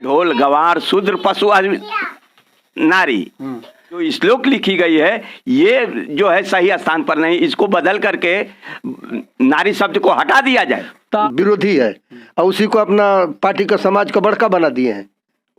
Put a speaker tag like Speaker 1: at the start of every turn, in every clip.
Speaker 1: ढोल गवार शूद्र पशु आदमी नारी जो श्लोक लिखी गई है ये जो है सही स्थान पर नहीं, इसको बदल करके नारी शब्द को हटा दिया जाए।
Speaker 2: विरोधी है और उसी को अपना पार्टी का समाज का बड़का बना दिए हैं,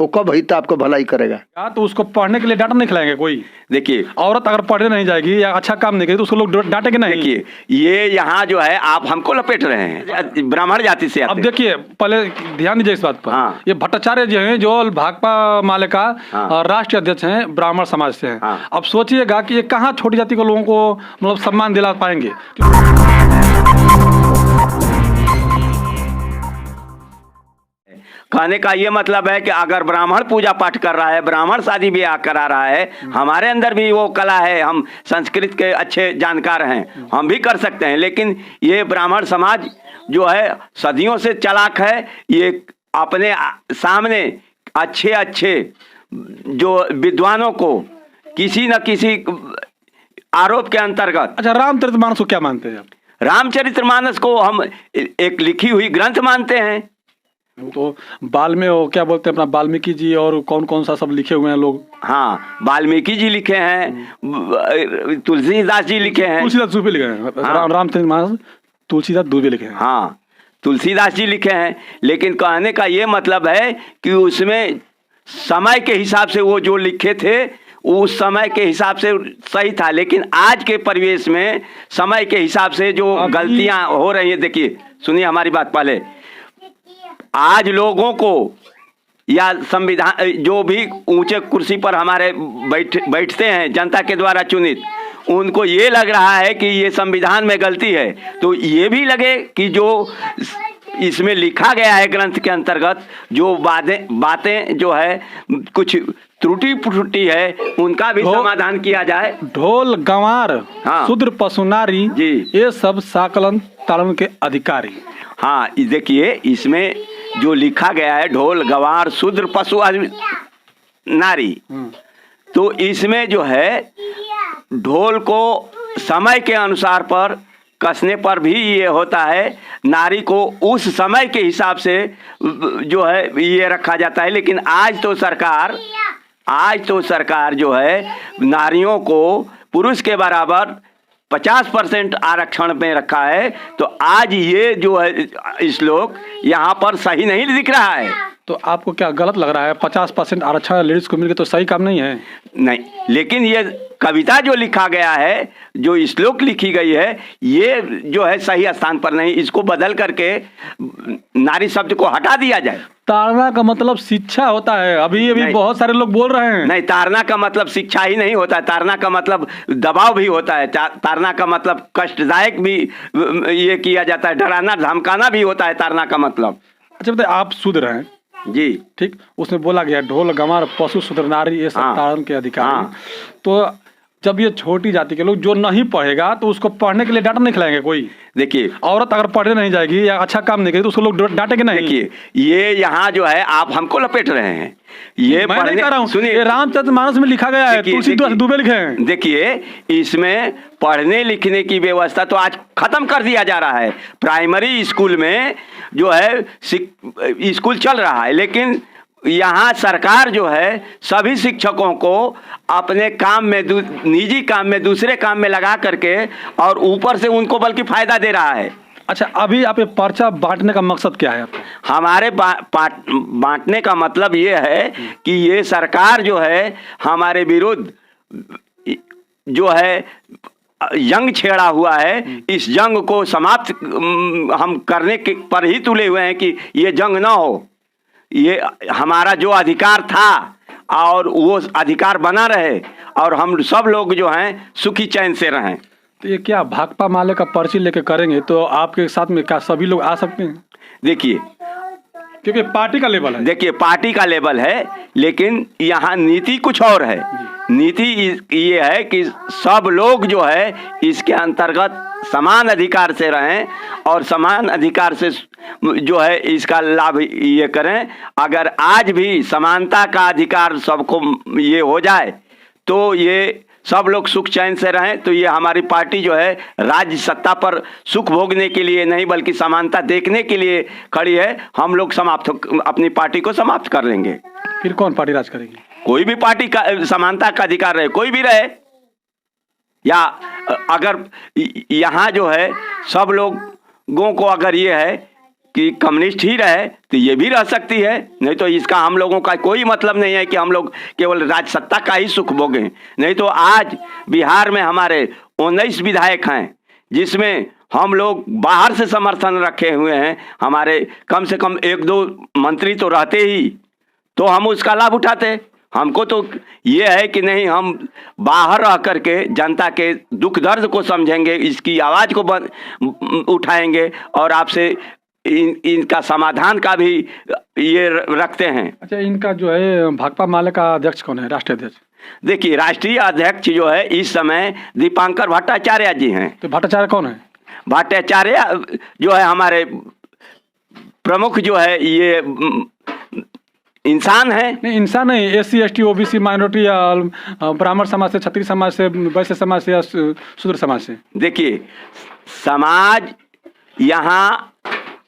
Speaker 2: वो कब हित आपको भलाई करेगा?
Speaker 3: तो उसको पढ़ने के लिए डांट नहीं खिलाएंगे कोई?
Speaker 1: देखिए
Speaker 3: औरत अगर पढ़ने नहीं जाएगी या अच्छा काम नहीं करेगी तो उसको लोग डांटेंगे नहीं।
Speaker 1: देखिए ये यहाँ जो है आप हमको लपेट रहे हैं ब्राह्मण जाति से।
Speaker 3: अब देखिए पहले ध्यान दीजिए इस बात पर।
Speaker 1: हाँ।
Speaker 3: ये भट्टाचार्य जी हैं जो भाकपा माले का
Speaker 1: हाँ।
Speaker 3: राष्ट्रीय अध्यक्ष हैं, ब्राह्मण समाज से हैं।
Speaker 1: हाँ।
Speaker 3: अब सोचिएगा कि ये कहाँ छोटी जाति के लोगों को मतलब सम्मान दिला पाएंगे।
Speaker 1: कहने का ये मतलब है कि अगर ब्राह्मण पूजा पाठ कर रहा है, ब्राह्मण शादी ब्याह करा रहा है, हमारे अंदर भी वो कला है, हम संस्कृत के अच्छे जानकार हैं, हम भी कर सकते हैं। लेकिन ये ब्राह्मण समाज जो है सदियों से चालाक है, ये अपने सामने अच्छे अच्छे जो विद्वानों को किसी न किसी आरोप के अंतर्गत।
Speaker 3: अच्छा, रामचरितमानस को क्या मानते हैं आप?
Speaker 1: रामचरितमानस को हम एक लिखी हुई ग्रंथ मानते हैं।
Speaker 3: तो क्या बोलते हैं अपना वाल्मीकि जी और कौन कौन सा सब लिखे हुए हैं लोग?
Speaker 1: हाँ, वाल्मीकि जी लिखे हैं, तुलसीदास जी लिखे हैं।
Speaker 3: तुलसीदास दुबे लिखे हैं।
Speaker 1: हाँ।
Speaker 3: रामचरितमानस तुलसीदास दुबे लिखे हैं।
Speaker 1: हाँ, तुलसीदास जी लिखे हैं। लेकिन कहने का ये मतलब है कि उसमें समय के हिसाब से वो जो लिखे थे उस समय के हिसाब से सही था, लेकिन आज के परिवेश में समय के हिसाब से जो गलतियां हो रही हैं, देखिए सुनिए हमारी बात पहले। आज लोगों को या संविधान जो भी ऊंचे कुर्सी पर हमारे बैठते हैं जनता के द्वारा चुनित, उनको ये लग रहा है कि ये संविधान में गलती है, तो ये भी लगे कि जो इसमें लिखा गया है ग्रंथ के अंतर्गत जो बातें जो है कुछ त्रुटि फुटी है, उनका भी समाधान किया जाए।
Speaker 3: ढोल गंवार
Speaker 1: हाँ।
Speaker 3: शूद्र पशु नारी
Speaker 1: जी,
Speaker 3: ये सब साकलन तालन के अधिकारी।
Speaker 1: हाँ, देखिए इसमें जो लिखा गया है ढोल गवार शूद्र पशु आदमी नारी, तो इसमें जो है ढोल को समय के अनुसार पर कसने पर भी ये होता है, नारी को उस समय के हिसाब से जो है ये रखा जाता है। लेकिन आज तो सरकार जो है नारियों को पुरुष के बराबर 50% आरक्षण में रखा है, तो आज ये जो है श्लोक यहाँ पर सही नहीं दिख रहा है।
Speaker 3: तो आपको क्या गलत लग रहा है? 50% आरक्षण लेडीज को मिल गया तो सही काम नहीं है?
Speaker 1: नहीं, लेकिन ये कविता जो लिखा गया है, जो श्लोक लिखी गई है, ये जो है सही स्थान पर नहीं, इसको बदल करके नारी शब्द को हटा दिया जाए।
Speaker 3: ताड़ना का मतलब शिक्षा होता है, अभी बहुत सारे लोग बोल रहे हैं।
Speaker 1: नहीं, ताड़ना का मतलब शिक्षा ही नहीं होता है, ताड़ना का मतलब दबाव भी होता है, ताड़ना का मतलब कष्टदायक भी ये किया जाता है, डराना धमकाना भी होता है ताड़ना का मतलब।
Speaker 3: अच्छा बताइए, आप शूद्र हैं
Speaker 1: जी,
Speaker 3: ठीक, उसमें बोला गया ढोल गंवार पशु शूद्र नारी ये सब ताड़न के अधिकारी।
Speaker 1: हाँ।
Speaker 3: तो जब ये छोटी जाति के लोग जो नहीं पढ़ेगा तो उसको पढ़ने के लिए डांट नहीं खिलाएंगे कोई?
Speaker 1: देखिए
Speaker 3: औरत अगर पढ़ने नहीं जाएगी या अच्छा काम नहीं करेगी तो उसको लोग डांटेंगे नहीं।
Speaker 1: देखिए ये यहाँ जो है आप हमको लपेट रहे हैं, ये
Speaker 3: मैं नहीं कर रहा हूँ,
Speaker 1: सुनिए,
Speaker 3: रामचरितमानस में लिखा गया है, तुलसीदास दुबे लिखे हैं।
Speaker 1: देखिए इसमें पढ़ने लिखने की व्यवस्था तो आज खत्म कर दिया जा रहा है। प्राइमरी स्कूल में जो है स्कूल चल रहा है, लेकिन यहाँ सरकार जो है सभी शिक्षकों को अपने काम में निजी काम में दूसरे काम में लगा करके और ऊपर से उनको बल्कि फायदा दे रहा है।
Speaker 3: अच्छा, अभी आप ये पर्चा बांटने का मकसद क्या है आपका?
Speaker 1: हमारे बांटने का मतलब ये है कि ये सरकार जो है हमारे विरुद्ध जो है जंग छेड़ा हुआ है, इस जंग को समाप्त हम करने के पर ही तुले हुए हैं कि ये जंग ना हो। ये हमारा जो अधिकार था और वो अधिकार बना रहे और हम सब लोग जो हैं सुखी चैन से रहें।
Speaker 3: तो ये क्या भाकपा माले का पर्ची लेके करेंगे तो आपके साथ में क्या सभी लोग आ सकते हैं?
Speaker 1: देखिए,
Speaker 3: क्योंकि पार्टी का लेवल है।
Speaker 1: देखिए पार्टी का लेवल है, लेकिन यहाँ नीति कुछ और है। नीति ये है कि सब लोग जो है इसके अंतर्गत समान अधिकार से रहें और समान अधिकार से जो है इसका लाभ ये करें। अगर आज भी समानता का अधिकार सबको ये हो जाए तो ये सब लोग सुख चैन से रहें, तो ये हमारी पार्टी जो है राज्य सत्ता पर सुख भोगने के लिए नहीं बल्कि समानता देखने के लिए खड़ी है। हम लोग अपनी पार्टी को समाप्त कर लेंगे।
Speaker 3: फिर कौन पार्टी राज करेगी?
Speaker 1: कोई भी पार्टी का समानता का अधिकार रहे, कोई भी रहे, या अगर यहाँ जो है सब लोगों को अगर ये है कि कम्युनिस्ट ही रहे तो ये भी रह सकती है, नहीं तो इसका हम लोगों का कोई मतलब नहीं है कि हम लोग केवल राज सत्ता का ही सुख भोगें। नहीं तो आज बिहार में हमारे 19 विधायक हैं जिसमें हम लोग बाहर से समर्थन रखे हुए हैं, हमारे कम से कम 1-2 मंत्री तो रहते ही, तो हम उसका लाभ उठाते। हमको तो ये है कि नहीं, हम बाहर रह करके जनता के दुख दर्द को समझेंगे, इसकी आवाज़ को उठाएंगे और आपसे इनका समाधान का भी ये रखते हैं।
Speaker 3: अच्छा, इनका जो है भाकपा माले का अध्यक्ष कौन है, राष्ट्रीय अध्यक्ष?
Speaker 1: देखिए, राष्ट्रीय अध्यक्ष जो है इस समय दीपांकर भट्टाचार्य जी हैं।
Speaker 3: तो भट्टाचार्य कौन है?
Speaker 1: भट्टाचार्य जो है हमारे प्रमुख जो है ये इंसान है।
Speaker 3: नहीं, इंसान नहीं, SC ST OBC माइनॉरिटी या ब्राह्मण समाज से, क्षत्रिय समाज से, वैश्य समाज से या शूद्र समाज से।
Speaker 1: देखिए, समाज यहाँ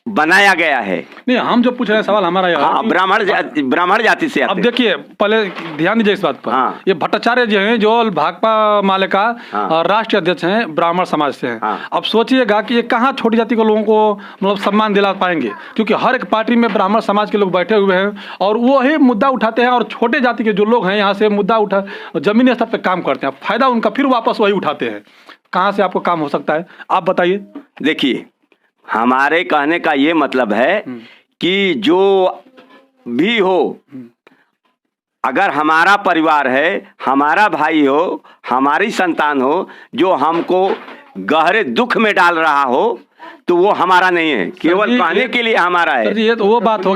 Speaker 1: बनाया गया है।
Speaker 3: नहीं, हम जो पूछ रहे हैं सवाल हमारा
Speaker 1: हाँ, ब्राह्मण जाति से आते।
Speaker 3: अब देखिए, पहले ध्यान दीजिए इस बात पर।
Speaker 1: हाँ।
Speaker 3: ये भट्टाचार्य जी हैं जो भाकपा माले का
Speaker 1: हाँ।
Speaker 3: राष्ट्रीय अध्यक्ष हैं, ब्राह्मण समाज से हैं।
Speaker 1: हाँ।
Speaker 3: अब सोचिएगा कि ये कहाँ छोटी जाति के लोगों को मतलब सम्मान दिला पाएंगे, क्योंकि हर एक पार्टी में ब्राह्मण समाज के लोग बैठे हुए हैं और वो ही मुद्दा उठाते हैं, और छोटे जाति के जो लोग हैं यहाँ से मुद्दा उठा जमीनी स्तर पर काम करते हैं, फायदा उनका फिर वापस वही उठाते हैं। कहाँ से आपको काम हो सकता है, आप बताइए।
Speaker 1: देखिए, हमारे कहने का ये मतलब है कि जो भी हो, अगर हमारा परिवार है, हमारा भाई हो, हमारी संतान हो, जो हमको गहरे दुख में डाल रहा हो, तो वो हमारा नहीं है, केवल कहने के लिए हमारा है।
Speaker 3: सर जी, ये तो वो बात हो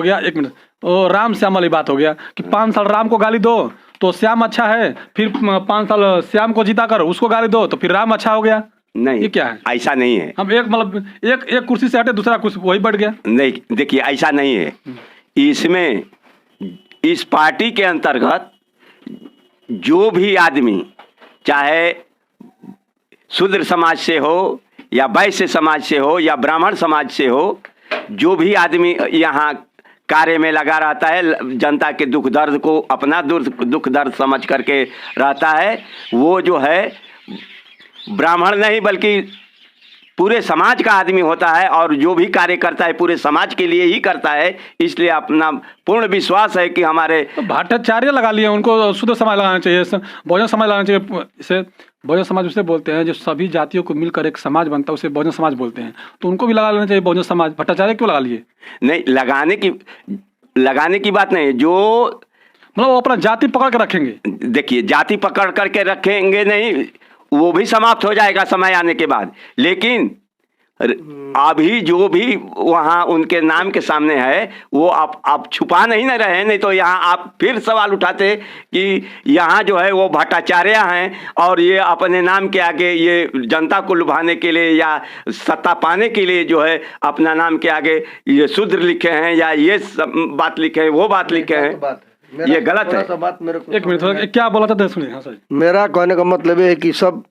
Speaker 3: गया, एक मिनट, वो राम श्याम वाली बात हो गया कि 5 साल राम को गाली दो तो श्याम अच्छा है, फिर 5 साल श्याम को जीता कर उसको गाली दो तो फिर राम अच्छा हो गया।
Speaker 1: नहीं,
Speaker 3: ये क्या है?
Speaker 1: ऐसा नहीं है।
Speaker 3: हम एक कुर्सी से हटे, दूसरा कुर्सी वही बढ़ गया।
Speaker 1: नहीं, देखिए, ऐसा नहीं है। इसमें इस पार्टी के अंतर्गत जो भी आदमी, चाहे शूद्र समाज से हो या वैश्य समाज से हो या ब्राह्मण समाज से हो, जो भी आदमी यहाँ कार्य में लगा रहता है, जनता के दुख दर्द को अपना दुख दर्द समझ करके रहता है, वो जो है ब्राह्मण नहीं बल्कि पूरे समाज का आदमी होता है, और जो भी कार्य करता है पूरे समाज के लिए ही करता है। इसलिए अपना पूर्ण विश्वास है कि हमारे
Speaker 3: तो भट्टाचार्य लगा लिए, उनको शुद्ध समाज लगाना चाहिए, बहुजन समाज लगाना चाहिए। इसे बहुजन समाज उसे बोलते हैं जो सभी जातियों को मिलकर एक समाज बनता है, उसे बहुजन समाज बोलते हैं, तो उनको भी लगा लेना चाहिए बहुजन समाज। भट्टाचार्य क्यों लगा लिए?
Speaker 1: नहीं, लगाने की बात नहीं, जो
Speaker 3: मतलब वो अपना जाति पकड़ के रखेंगे।
Speaker 1: देखिए, जाति पकड़ करके रखेंगे नहीं, वो भी समाप्त हो जाएगा समय आने के बाद, लेकिन अभी जो भी वहाँ उनके नाम के सामने है वो आप छुपा नहीं ना रहे। नहीं तो यहाँ आप फिर सवाल उठाते कि यहाँ जो है वो भट्टाचार्य हैं और ये अपने नाम के आगे ये जनता को लुभाने के लिए या सत्ता पाने के लिए जो है अपना नाम के आगे ये शूद्र लिखे हैं या ये बात लिखे हैं, वो बात लिखे हैं, ये गलत है।
Speaker 2: बात मेरे को
Speaker 3: एक मिनट, क्या बोला था सुनिए। हाँ सर,
Speaker 2: मेरा कहने का मतलब ये है कि सब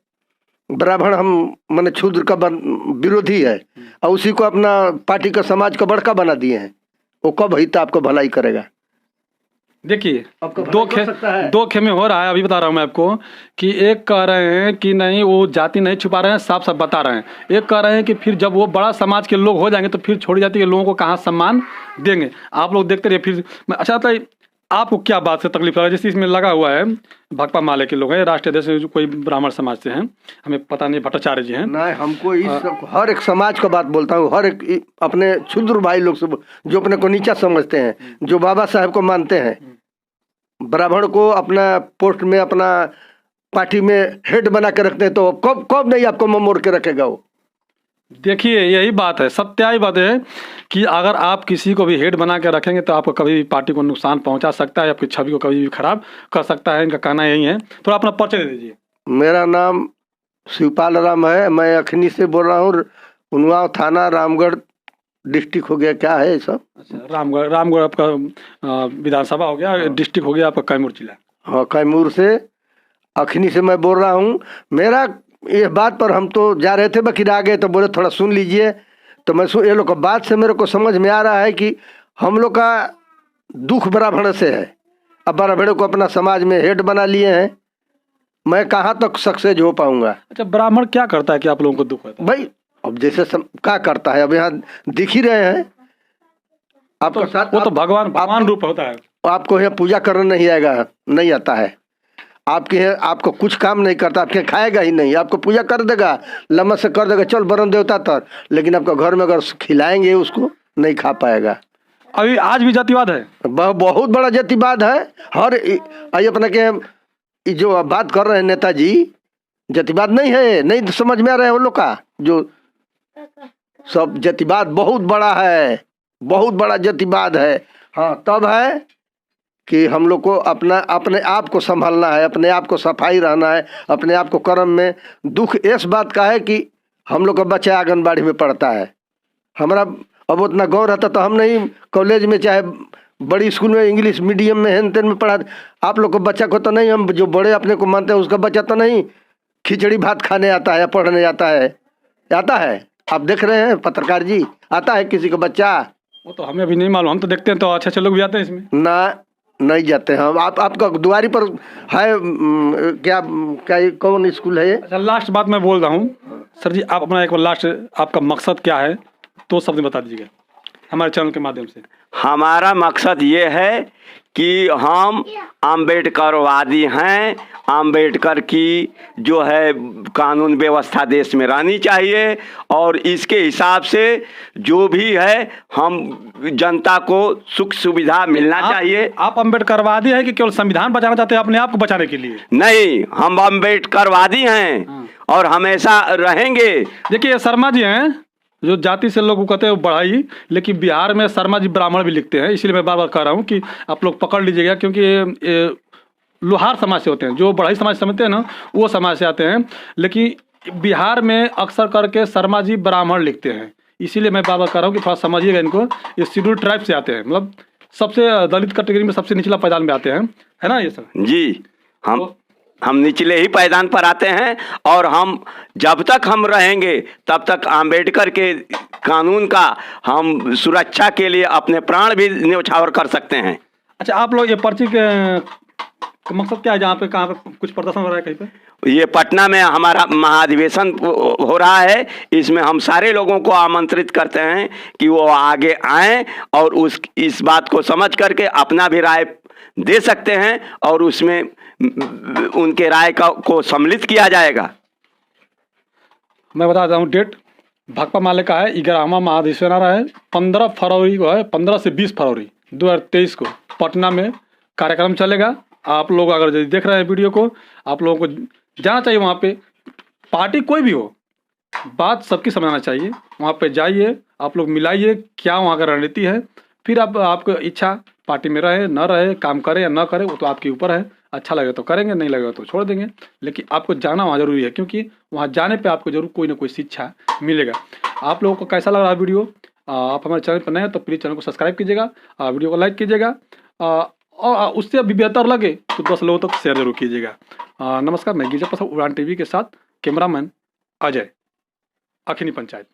Speaker 2: ब्राह्मण हम माने क्षुद्र का विरोधी है और उसी को अपना पार्टी का समाज का बड़का बना दिए हैं। वो कब हित आपको भलाई करेगा?
Speaker 3: देखिए, दो खेमे हो रहा है। अभी बता रहा हूँ मैं आपको कि एक कह रहे हैं कि नहीं वो जाति नहीं छुपा रहे हैं, साफ साफ बता रहे हैं। एक कह रहे हैं कि फिर जब वो बड़ा समाज के लोग हो जाएंगे तो फिर छोटी जाति के लोगों को कहाँ सम्मान देंगे। आप लोग देखते रहिए। फिर अच्छा, तो आपको क्या बात से तकलीफ है? जैसे इसमें लगा हुआ है भाकपा माले के लोग हैं, राष्ट्रीय अध्यक्ष कोई ब्राह्मण समाज से हैं, हमें पता नहीं, भट्टाचार्य जी हैं।
Speaker 2: नहीं, हमको इस हर एक समाज का बात बोलता हूँ, हर एक अपने क्षुद्र भाई लोग से जो अपने को नीचा समझते हैं, जो बाबा साहब को मानते हैं, ब्राह्मण को अपना पोस्ट में अपना पार्टी में हेड बना के रखते हैं, तो कब नहीं आपको मोड़ के रखेगा वो?
Speaker 3: देखिए, यही बात है, सत्याई बात है कि अगर आप किसी को भी हेड बना के रखेंगे तो आपको कभी भी पार्टी को नुकसान पहुंचा सकता है, आपकी छवि को कभी भी खराब कर सकता है। इनका कहना यही है। थोड़ा अपना परिचय दे दीजिए। मेरा
Speaker 2: नाम शिवपाल राम है, मैं अखनी से बोल रहा हूँ। उन्नाव थाना, रामगढ़ डिस्ट्रिक्ट हो गया। क्या है सब?
Speaker 3: अच्छा, रामगढ़ आपका विधानसभा हो गया, डिस्ट्रिक्ट हो गया आपका कैमूर जिला।
Speaker 2: हाँ, कैमूर से अखनी से मैं बोल रहा हूँ। मेरा इस बात पर हम तो जा रहे थे बकीर आगे तो बोले थोड़ा सुन लीजिए, तो मैं ये लोग का बात से मेरे को समझ में आ रहा है कि हम लोग का दुख ब्राह्मण से है। अब ब्राह्मणों को अपना समाज में हेड बना लिए हैं, मैं कहाँ तक सक्सेस हो पाऊंगा।
Speaker 3: अच्छा, ब्राह्मण क्या करता है कि आप लोगों को दुख होता है?
Speaker 2: भाई अब जैसे क्या करता है, अब यहाँ दिख ही रहे हैं आपको साथ।
Speaker 3: वो तो भगवान रूप होता है।
Speaker 2: आपको यहाँ पूजा करना नहीं आएगा, नहीं आता है आपके यहाँ, आपको कुछ काम नहीं करता, आपके यहाँ खाएगा ही नहीं, आपको पूजा कर देगा, लम्बा से कर देगा, चल वरुण देवता तर, लेकिन आपका घर में अगर खिलाएंगे उसको नहीं खा पाएगा।
Speaker 3: अभी आज भी जातिवाद है,
Speaker 2: बहुत बड़ा जातिवाद है। हर आई अपना के जो बात कर रहे हैं नेताजी, जातिवाद नहीं है, नहीं समझ में आ रहा है उन लोग का, जो सब जातिवाद बहुत बड़ा है, बहुत बड़ा जातिवाद है। हाँ, तब है कि हम लोग को अपने आप को संभालना है, अपने आप को सफाई रहना है, अपने आप को कर्म में। दुख इस बात का है कि हम लोग का बच्चा आंगनबाड़ी में पढ़ता है, हमारा अब उतना गौर रहता तो हम नहीं कॉलेज में चाहे बड़ी स्कूल में इंग्लिश मीडियम में हेन तेन में पढ़ा। आप लोग को बच्चा को तो नहीं, हम जो बड़े अपने को मानते हैं उसका बच्चा तो नहीं खिचड़ी भात खाने आता है या पढ़ने आता है। आता है, आप देख रहे हैं पत्रकार जी, आता है किसी का बच्चा?
Speaker 3: वो तो हमें अभी नहीं मालूम, हम तो देखते हैं तो अच्छे लोग भी आते हैं इसमें
Speaker 2: ना, नहीं जाते हैं हम। आपका दुआरी पर है क्या कौन स्कूल है ये?
Speaker 3: अच्छा, लास्ट बात मैं बोल रहा हूँ सर जी, आप अपना एक बार लास्ट आपका मकसद क्या है तो शब्द बता दीजिएगा हमारे चैनल के माध्यम से।
Speaker 1: हमारा मकसद ये है कि हम अम्बेडकरवादी हैं। अम्बेडकर की जो है कानून व्यवस्था देश में रहनी चाहिए और इसके हिसाब से जो भी है हम जनता को सुख सुविधा मिलना चाहिए।
Speaker 3: आप अम्बेडकरवादी हैं कि केवल संविधान बचाना चाहते हैं अपने आप को बचाने के लिए?
Speaker 1: नहीं, हम अम्बेडकरवादी हैं और हमेशा रहेंगे। देखिए,
Speaker 3: शर्मा जी हैं जो जाति से लोग कहते हैं बढ़ाई, लेकिन बिहार में शर्मा जी ब्राह्मण भी लिखते हैं, इसलिए मैं बार बार कह रहा हूँ कि आप लोग पकड़ लीजिएगा, क्योंकि ये लोहार समाज से होते हैं, जो बढ़ाई समाज समझते हैं ना वो समाज से आते हैं, लेकिन बिहार में अक्सर करके शर्मा जी ब्राह्मण लिखते हैं, इसीलिए मैं बार बार कह रहा हूँ कि थोड़ा समझिएगा इनको। ये शेड्यूल ट्राइब से आते हैं, मतलब सबसे दलित कैटेगरी में सबसे निचला पायदान में आते हैं, है ना ये सर
Speaker 1: जी? हम निचले ही पायदान पर आते हैं और हम जब तक हम रहेंगे तब तक अम्बेडकर के कानून का हम सुरक्षा के लिए अपने प्राण भी न्यौछावर कर सकते हैं।
Speaker 3: अच्छा, आप लोग ये पर्ची के मकसद क्या है, जहाँ पे कहाँ पे कुछ प्रदर्शन हो रहा है कहीं पे?
Speaker 1: ये पटना में हमारा महाधिवेशन हो रहा है, इसमें हम सारे लोगों को आमंत्रित करते हैं कि वो आगे आएं और इस बात को समझ करके अपना भी राय दे सकते हैं और उसमें उनके राय को सम्मिलित किया जाएगा।
Speaker 3: मैं बता हूँ डेट भाकपा माले का है, 11वां महाधिवेशन आ रहा है, 15 फरवरी को है, 15 से 20 फरवरी 2023 को पटना में कार्यक्रम चलेगा। आप लोग अगर देख रहे हैं वीडियो को, आप लोगों को जाना चाहिए वहाँ पे। पार्टी कोई भी हो, बात सबकी समझना चाहिए, वहाँ पे जाइए, आप लोग मिलाइए क्या वहाँ का रणनीति है, फिर आपको इच्छा पार्टी में रहे न रहे, काम करे या ना करे वो तो आपके ऊपर है। अच्छा लगेगा तो करेंगे, नहीं लगेगा तो छोड़ देंगे, लेकिन आपको जाना वहाँ जरूरी है, क्योंकि वहाँ जाने पे आपको जरूर कोई ना कोई शिक्षा मिलेगा। आप लोगों को कैसा लग रहा है वीडियो? आप हमारे चैनल पर नए हैं तो प्लीज़ चैनल को सब्सक्राइब कीजिएगा, वीडियो को लाइक कीजिएगा, और उससे अभी बेहतर लगे तो 10 लोगों तक शेयर जरूर कीजिएगा। नमस्कार, मैं गिरिजा प्रसाद, उड़ान टीवी के साथ कैमरामैन अजय, अखनी पंचायत।